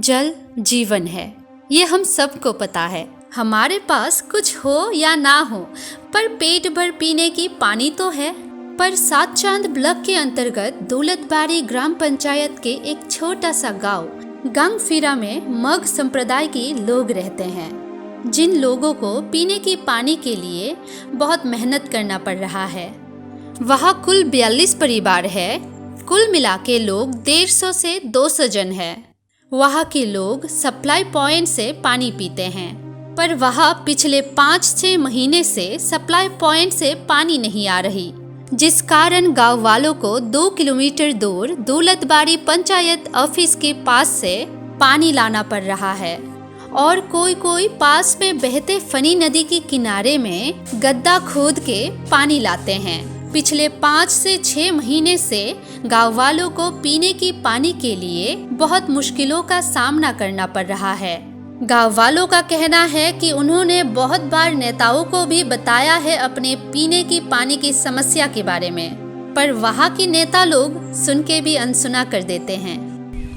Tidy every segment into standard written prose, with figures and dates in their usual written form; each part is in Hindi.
जल जीवन है, ये हम सबको पता है। हमारे पास कुछ हो या ना हो, पर पेट भर पीने की पानी तो है। पर सात चांद ब्लॉक के अंतर्गत दौलतबाड़ी ग्राम पंचायत के एक छोटा सा गांव गांगफिरा में मग संप्रदाय के लोग रहते हैं, जिन लोगों को पीने की पानी के लिए बहुत मेहनत करना पड़ रहा है। वहाँ कुल 42 परिवार है। कुल मिला के लोग 150 से 200 जन है। वहाँ के लोग सप्लाई पॉइंट से पानी पीते हैं, पर वहाँ पिछले 5-6 महीने से सप्लाई पॉइंट से पानी नहीं आ रही, जिस कारण गांव वालों को 2 किलोमीटर दूर दौलतबाड़ी पंचायत ऑफिस के पास से पानी लाना पड़ रहा है। और कोई पास में बहते फनी नदी के किनारे में गड्ढा खोद के पानी लाते हैं। पिछले 5 से 6 महीने से गांव वालों को पीने की पानी के लिए बहुत मुश्किलों का सामना करना पड़ रहा है। गांव वालों का कहना है कि उन्होंने बहुत बार नेताओं को भी बताया है अपने पीने की पानी की समस्या के बारे में, पर वहाँ के नेता लोग सुन के भी अनसुना कर देते हैं।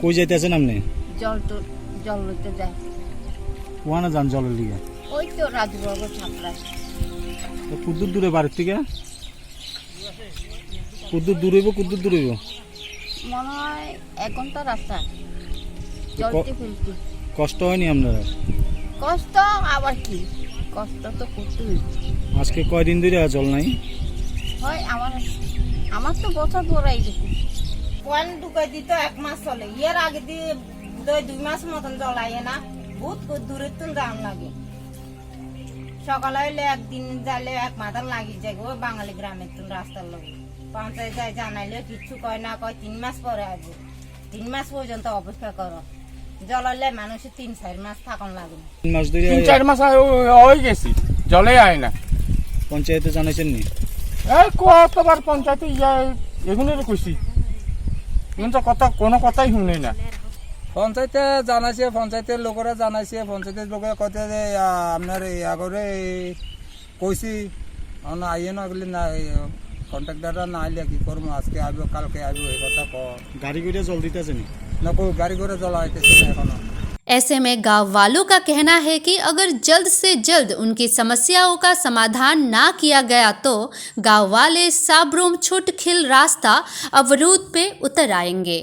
कोई जाते हैं हमने जल लेते जाए वहाँ ना जान जल लिया ওই তো রাজবাবু ছাপড়া तो कुछ दूर है भारत থেকে कुछ दूर है মনে হয় 1 ঘন্টা রাস্তা চলতে ফিরতে কষ্ট হয়নি আপনারা কষ্ট আবার কি কষ্ট তো করতে আজকে কয়দিন ধরে জল নাই হয় আমার তো বছর পড়াই গেছে কোন ঢুকাই দিত 1 মাস চলে এর আগে দিয়ে 2 মাস মতন জল আইয়ে না বহুত দূরে তুন যাওয়ার লাগে সকালে হইলে একদিন যাইলে 1 মাথা লাগি যায় গো বাঙালি গ্রামের তুন রাস্তার লগে পঞ্চায়েত যায় জানাইলে কিছু কয় না কয় 3 মাস পরে আসবে 3 মাস পর্যন্ত অপেক্ষা করো জল হলে মানুষের 3-4 মাস থাকুন লাগে 3 মাস ধরে 3-4 মাস হয়ে গেছি জলে আয় না পঞ্চায়েতে জানাইছেন নি এই কতবার পঞ্চায়েতে এগুলোর কইছি কিন্তু কোনো কথাই শুনে না পঞ্চায়েতে জানাইছে পঞ্চায়েতের লোকেরা জানাইছে পঞ্চায়েতের লোকেরা কইতে যে আপনার আগরে কইছি আইয়ে না গেলে না কন্ট্রাক্টররা না আইলে কি করবো আজকে আইব কালকে আইব এই কথা গাড়ি করে জল দিতেছে না कोई गाड़ी घोड़ा चला आइते एखोनो। ऐसे में गांव वालों का कहना है कि अगर जल्द से जल्द उनकी समस्याओं का समाधान ना किया गया तो गांव वाले साब्रोम छुटखिल रास्ता अवरोध पे उतर आएंगे।